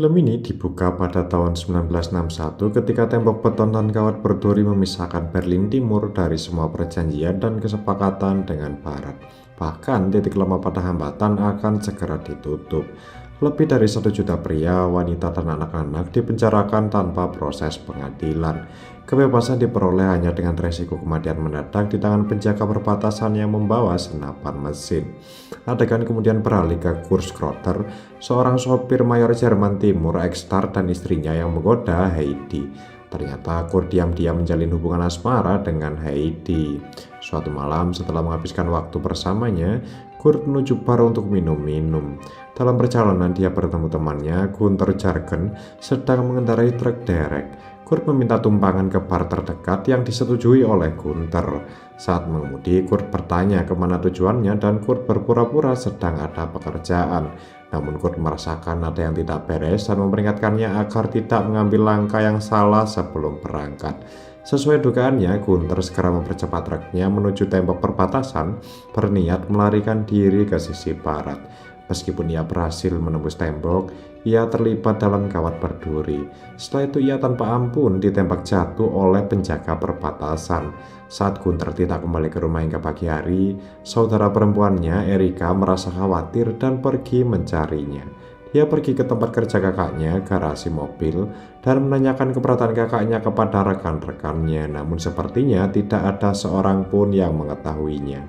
Film ini dibuka pada tahun 1961 ketika tembok beton dan kawat berduri memisahkan Berlin Timur dari semua perjanjian dan kesepakatan dengan Barat. Bahkan titik lemah pada hambatan akan segera ditutup. Lebih dari 1 juta pria, wanita, dan anak-anak dipenjarakan tanpa proses pengadilan. Kebebasan diperoleh hanya dengan resiko kematian mendadak di tangan penjaga perbatasan yang membawa senapan mesin. Adegan kemudian beralih ke Kurt Schroeder, seorang sopir mayor Jerman Timur, Ekstart, dan istrinya yang menggoda Heidi. Ternyata Kurt diam-diam menjalin hubungan asmara dengan Heidi. Suatu malam setelah menghabiskan waktu bersamanya, Kurt menuju bar untuk minum-minum. Dalam perjalanan dia bertemu temannya, Gunther Jargen, sedang mengendarai truk derek. Kurt meminta tumpangan ke bar terdekat yang disetujui oleh Gunther. Saat mengemudi, Kurt bertanya kemana tujuannya dan Kurt berpura-pura sedang ada pekerjaan. Namun Kurt merasakan ada yang tidak beres dan memperingatkannya agar tidak mengambil langkah yang salah sebelum berangkat. Sesuai dugaannya, Gunther segera mempercepat truknya menuju tembok perbatasan, berniat melarikan diri ke sisi barat. Meskipun ia berhasil menembus tembok, ia terlibat dalam kawat berduri. Setelah itu ia tanpa ampun ditembak jatuh oleh penjaga perbatasan. Saat Gunther tidak kembali ke rumah hingga pagi hari, saudara perempuannya, Erika, merasa khawatir dan pergi mencarinya. Dia pergi ke tempat kerja kakaknya, garasi mobil, dan menanyakan keberadaan kakaknya kepada rekan-rekannya. Namun sepertinya tidak ada seorang pun yang mengetahuinya.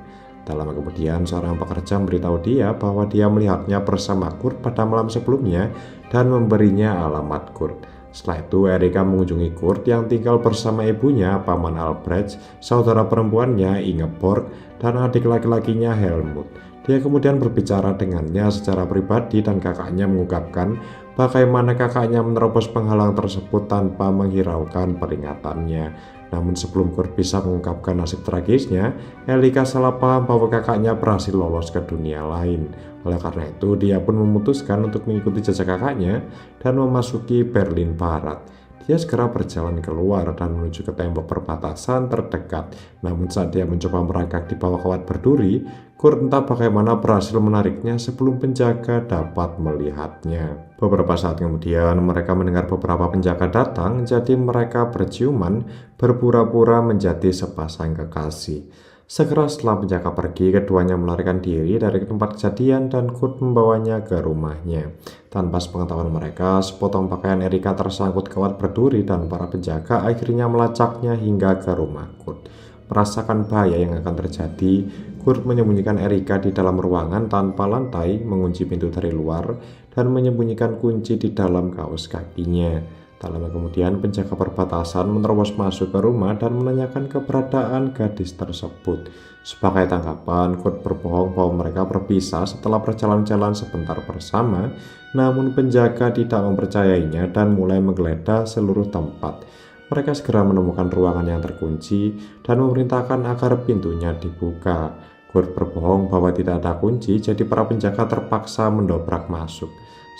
Tak lama kemudian, seorang pekerja memberitahu dia bahwa dia melihatnya bersama Kurt pada malam sebelumnya dan memberinya alamat Kurt. Setelah itu, Erika mengunjungi Kurt yang tinggal bersama ibunya, Paman Albrecht, saudara perempuannya, Ingeborg, dan adik laki-lakinya, Helmut. Dia kemudian berbicara dengannya secara pribadi dan kakaknya mengungkapkan bagaimana kakaknya menerobos penghalang tersebut tanpa menghiraukan peringatannya. Namun sebelum Kurt bisa mengungkapkan nasib tragisnya, Erika salah paham bahwa kakaknya berhasil lolos ke dunia lain. Oleh karena itu, dia pun memutuskan untuk mengikuti jejak kakaknya dan memasuki Berlin Barat. Dia segera berjalan keluar dan menuju ke tembok perbatasan terdekat. Namun saat dia mencoba merangkak di bawah kawat berduri, Kurt entah bagaimana berhasil menariknya sebelum penjaga dapat melihatnya. Beberapa saat kemudian mereka mendengar beberapa penjaga datang, jadi mereka berciuman, berpura-pura menjadi sepasang kekasih. Segera setelah penjaga pergi, keduanya melarikan diri dari tempat kejadian dan Kurt membawanya ke rumahnya. Tanpa sepengetahuan mereka, sepotong pakaian Erika tersangkut kawat berduri dan para penjaga akhirnya melacaknya hingga ke rumah Kurt. Merasakan bahaya yang akan terjadi, Kurt menyembunyikan Erika di dalam ruangan tanpa lantai, mengunci pintu dari luar, dan menyembunyikan kunci di dalam kaos kakinya. Tak lama kemudian, penjaga perbatasan menerobos masuk ke rumah dan menanyakan keberadaan gadis tersebut. Sebagai tanggapan, Kurt berbohong bahwa mereka berpisah setelah berjalan-jalan sebentar bersama, namun penjaga tidak mempercayainya dan mulai menggeledah seluruh tempat. Mereka segera menemukan ruangan yang terkunci dan memerintahkan agar pintunya dibuka. Kurt berbohong bahwa tidak ada kunci, jadi para penjaga terpaksa mendobrak masuk.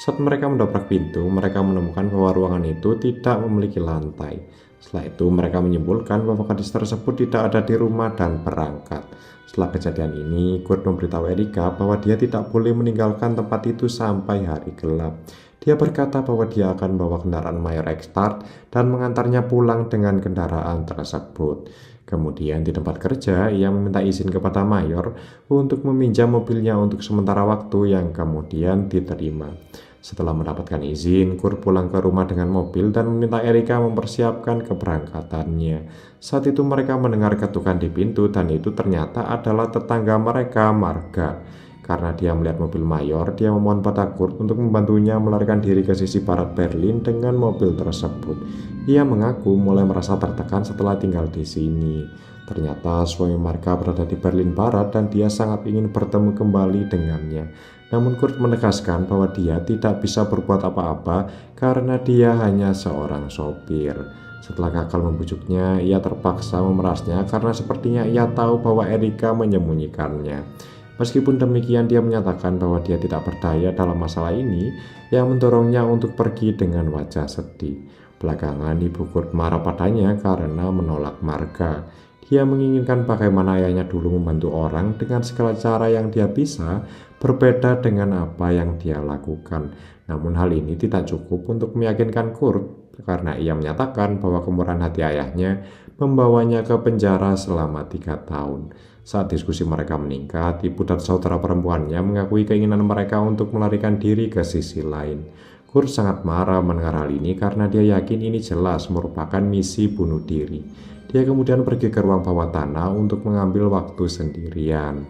Saat mereka mendobrak pintu, mereka menemukan bahwa ruangan itu tidak memiliki lantai. Setelah itu, mereka menyimpulkan bahwa gadis tersebut tidak ada di rumah dan berangkat. Setelah kejadian ini, Kurt memberitahu Erika bahwa dia tidak boleh meninggalkan tempat itu sampai hari gelap. Dia berkata bahwa dia akan membawa kendaraan Mayor Ekstart dan mengantarnya pulang dengan kendaraan tersebut. Kemudian di tempat kerja, ia meminta izin kepada Mayor untuk meminjam mobilnya untuk sementara waktu yang kemudian diterima. Setelah mendapatkan izin, Kurt pulang ke rumah dengan mobil dan meminta Erika mempersiapkan keberangkatannya. Saat itu mereka mendengar ketukan di pintu dan itu ternyata adalah tetangga mereka, Marga. Karena dia melihat mobil Mayor, dia memohon pada Kurt untuk membantunya melarikan diri ke sisi barat Berlin dengan mobil tersebut. Ia mengaku mulai merasa tertekan setelah tinggal di sini. Ternyata suami Marga berada di Berlin Barat dan dia sangat ingin bertemu kembali dengannya. Namun Kurt menegaskan bahwa dia tidak bisa berbuat apa-apa karena dia hanya seorang sopir. Setelah gagal membujuknya, ia terpaksa memerasnya karena sepertinya ia tahu bahwa Erika menyembunyikannya. Meskipun demikian, dia menyatakan bahwa dia tidak berdaya dalam masalah ini, yang mendorongnya untuk pergi dengan wajah sedih. Belakangan, ibu Kurt marah padanya karena menolak Marga. Dia menginginkan bagaimana ayahnya dulu membantu orang dengan segala cara yang dia bisa, berbeda dengan apa yang dia lakukan. Namun hal ini tidak cukup untuk meyakinkan Kurt karena ia menyatakan bahwa kemurahan hati ayahnya membawanya ke penjara selama 3 tahun. Saat diskusi mereka meningkat, ibu dan saudara perempuannya mengakui keinginan mereka untuk melarikan diri ke sisi lain. Kurt sangat marah mendengar hal ini karena dia yakin ini jelas merupakan misi bunuh diri. Dia kemudian pergi ke ruang bawah tanah untuk mengambil waktu sendirian.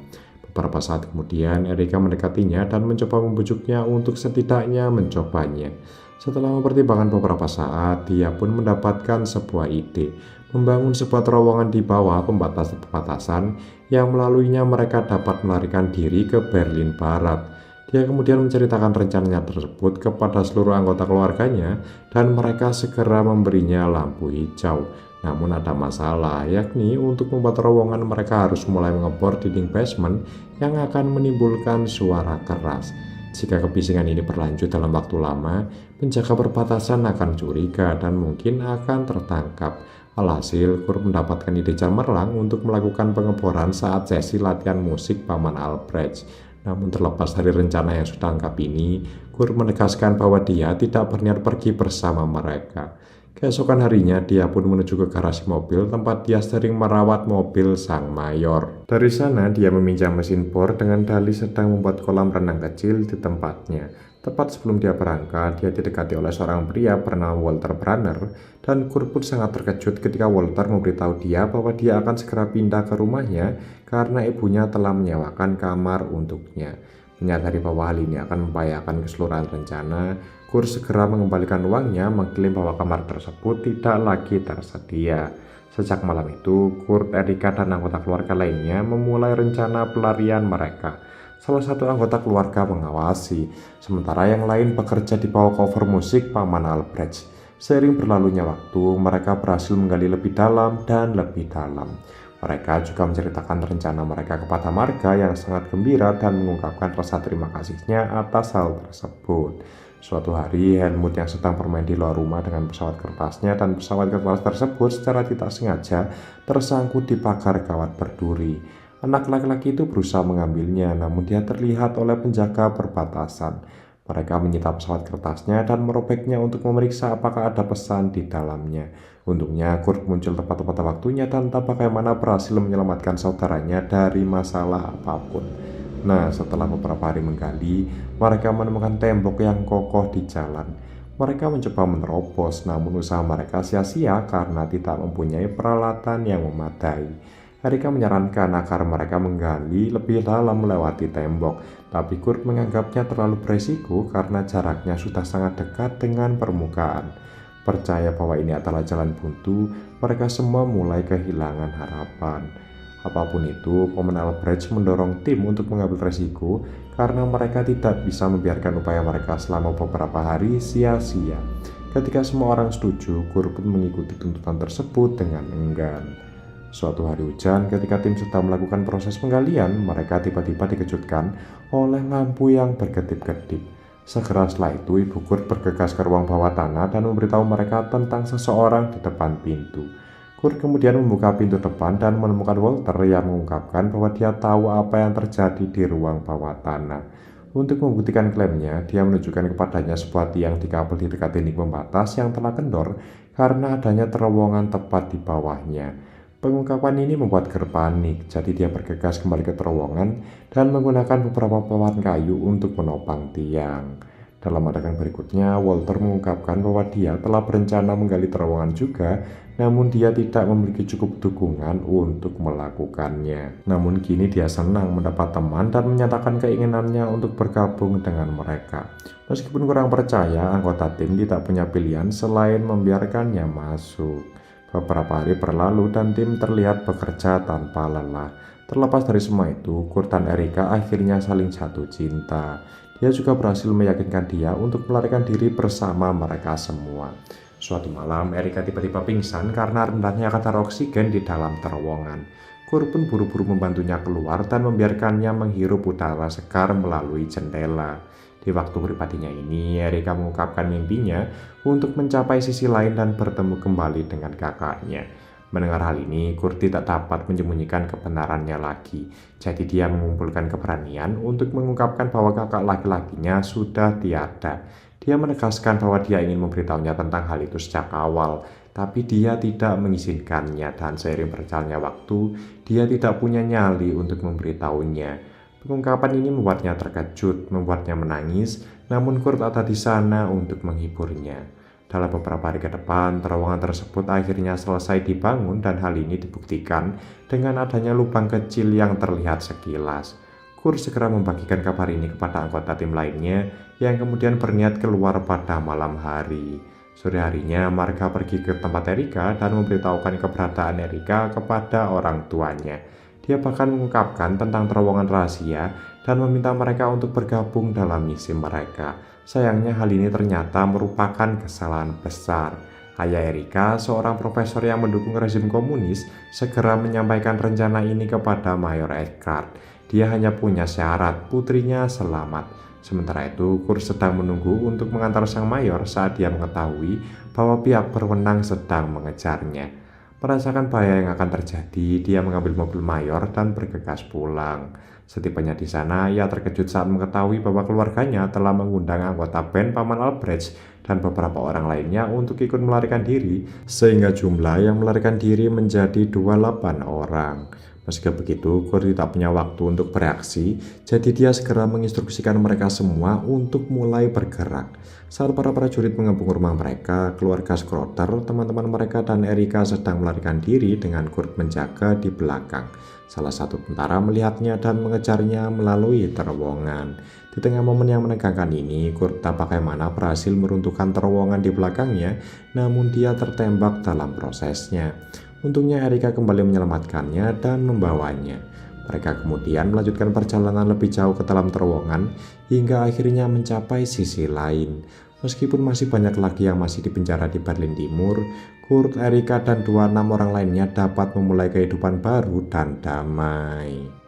Beberapa saat kemudian, Erika mendekatinya dan mencoba membujuknya untuk setidaknya mencobanya. Setelah mempertimbangkan beberapa saat, dia pun mendapatkan sebuah ide, membangun sebuah terowongan di bawah pembatasan-pembatasan yang melaluinya mereka dapat melarikan diri ke Berlin Barat. Dia kemudian menceritakan rencananya tersebut kepada seluruh anggota keluarganya dan mereka segera memberinya lampu hijau. Namun ada masalah, yakni untuk membuat terowongan mereka harus mulai mengebor dinding basement yang akan menimbulkan suara keras. Jika kebisingan ini berlanjut dalam waktu lama, penjaga perbatasan akan curiga dan mungkin akan tertangkap. Alhasil, Kurt mendapatkan ide cemerlang untuk melakukan pengeboran saat sesi latihan musik Paman Albrecht. Namun terlepas dari rencana yang sudah lengkap ini, Kurt menegaskan bahwa dia tidak berniat pergi bersama mereka. Keesokan harinya, dia pun menuju ke garasi mobil tempat dia sering merawat mobil sang mayor. Dari sana, dia meminjam mesin bor dengan dalih sedang membuat kolam renang kecil di tempatnya. Tepat sebelum dia berangkat, dia didekati oleh seorang pria bernama Walter Branner, dan Kurt pun sangat terkejut ketika Walter memberitahu dia bahwa dia akan segera pindah ke rumahnya karena ibunya telah menyewakan kamar untuknya. Menyadari bahwa hal ini akan membahayakan keseluruhan rencana, Kurt segera mengembalikan uangnya, mengklaim bahwa kamar tersebut tidak lagi tersedia. Sejak malam itu, Kurt, Erika, dan anggota keluarga lainnya memulai rencana pelarian mereka. Salah satu anggota keluarga mengawasi, sementara yang lain bekerja di bawah cover musik Paman Albrecht. Seiring berlalunya waktu, mereka berhasil menggali lebih dalam dan lebih dalam. Mereka juga menceritakan rencana mereka kepada Marga yang sangat gembira dan mengungkapkan rasa terima kasihnya atas hal tersebut. Suatu hari, Helmut yang sedang bermain di luar rumah dengan pesawat kertasnya dan pesawat kertas tersebut secara tidak sengaja tersangkut di pagar kawat berduri. Anak laki-laki itu berusaha mengambilnya, namun dia terlihat oleh penjaga perbatasan. Mereka menyita pesawat kertasnya dan merobeknya untuk memeriksa apakah ada pesan di dalamnya. Untungnya, Kurt muncul tepat pada waktunya dan entah bagaimana berhasil menyelamatkan saudaranya dari masalah apapun. Nah, setelah beberapa hari menggali, mereka menemukan tembok yang kokoh di jalan. Mereka mencoba menerobos, namun usaha mereka sia-sia karena tidak mempunyai peralatan yang memadai. Erika menyarankan agar mereka menggali lebih dalam melewati tembok, tapi Kurt menganggapnya terlalu beresiko karena jaraknya sudah sangat dekat dengan permukaan. Percaya bahwa ini adalah jalan buntu, mereka semua mulai kehilangan harapan. Apapun itu, Paman Albrecht mendorong tim untuk mengambil resiko karena mereka tidak bisa membiarkan upaya mereka selama beberapa hari sia-sia. Ketika semua orang setuju, Kurt pun mengikuti tuntutan tersebut dengan enggan. Suatu hari hujan, ketika tim sedang melakukan proses penggalian, mereka tiba-tiba dikejutkan oleh lampu yang berkedip-kedip. Segera setelah itu, Ibu Kurt bergegas ke ruang bawah tanah dan memberitahu mereka tentang seseorang di depan pintu. Kurt kemudian membuka pintu depan dan menemukan Walter yang mengungkapkan bahwa dia tahu apa yang terjadi di ruang bawah tanah. Untuk membuktikan klaimnya, dia menunjukkan kepadanya sebuah tiang dikabel di dekat dinding pembatas yang telah kendor karena adanya terowongan tepat di bawahnya. Pengungkapan ini membuat Kurt panik, jadi dia bergegas kembali ke terowongan dan menggunakan beberapa papan kayu untuk menopang tiang. Dalam adegan berikutnya, Walter mengungkapkan bahwa dia telah berencana menggali terowongan juga, namun dia tidak memiliki cukup dukungan untuk melakukannya. Namun kini dia senang mendapat teman dan menyatakan keinginannya untuk bergabung dengan mereka. Meskipun kurang percaya, anggota tim tidak punya pilihan selain membiarkannya masuk. Beberapa hari berlalu dan tim terlihat bekerja tanpa lelah. Terlepas dari semua itu, Kurt dan Erika akhirnya saling jatuh cinta. Dia juga berhasil meyakinkan dia untuk melarikan diri bersama mereka semua. Suatu malam, Erika tiba-tiba pingsan karena rendahnya kadar oksigen di dalam terowongan. Kurt pun buru-buru membantunya keluar dan membiarkannya menghirup udara segar melalui jendela. Di waktu pribadinya ini, Erika mengungkapkan mimpinya untuk mencapai sisi lain dan bertemu kembali dengan kakaknya. Mendengar hal ini, Kurt tidak dapat menyembunyikan kebenarannya lagi. Jadi dia mengumpulkan keberanian untuk mengungkapkan bahwa kakak laki-lakinya sudah tiada. Dia menegaskan bahwa dia ingin memberitahunya tentang hal itu sejak awal, tapi dia tidak mengizinkannya dan seiring berjalannya waktu, dia tidak punya nyali untuk memberitahunya. Pengungkapan ini membuatnya terkejut, membuatnya menangis, namun Kurt ada di sana untuk menghiburnya. Dalam beberapa hari ke depan, terowongan tersebut akhirnya selesai dibangun dan hal ini dibuktikan dengan adanya lubang kecil yang terlihat sekilas. Kurt segera membagikan kabar ini kepada anggota tim lainnya yang kemudian berniat keluar pada malam hari. Sore harinya, Marga pergi ke tempat Erika dan memberitahukan keberadaan Erika kepada orang tuanya. Dia bahkan mengungkapkan tentang terowongan rahasia dan meminta mereka untuk bergabung dalam misi mereka. Sayangnya hal ini ternyata merupakan kesalahan besar. Ayah Erika, seorang profesor yang mendukung rezim komunis, segera menyampaikan rencana ini kepada Mayor Eckhart. Dia hanya punya syarat, putrinya selamat. Sementara itu, Kurt sedang menunggu untuk mengantar sang mayor saat dia mengetahui bahwa pihak berwenang sedang mengejarnya. Merasakan bahaya yang akan terjadi, dia mengambil mobil mayor dan bergegas pulang. Setibanya di sana, ia terkejut saat mengetahui bahwa keluarganya telah mengundang anggota band Paman Albrecht dan beberapa orang lainnya untuk ikut melarikan diri, sehingga jumlah yang melarikan diri menjadi 28 orang. Meski begitu, Kurt tidak punya waktu untuk bereaksi, jadi dia segera menginstruksikan mereka semua untuk mulai bergerak. Saat para prajurit mengepung rumah mereka, keluarga Skrotter, teman-teman mereka dan Erika sedang melarikan diri dengan Kurt menjaga di belakang. Salah satu tentara melihatnya dan mengejarnya melalui terowongan. Di tengah momen yang menegangkan ini, Kurt tak bagaimana berhasil meruntuhkan terowongan di belakangnya, namun dia tertembak dalam prosesnya. Untungnya Erika kembali menyelamatkannya dan membawanya. Mereka kemudian melanjutkan perjalanan lebih jauh ke dalam terowongan hingga akhirnya mencapai sisi lain. Meskipun masih banyak lagi yang masih dipenjara di Berlin Timur, Kurt, Erika, dan 26 orang lainnya dapat memulai kehidupan baru dan damai.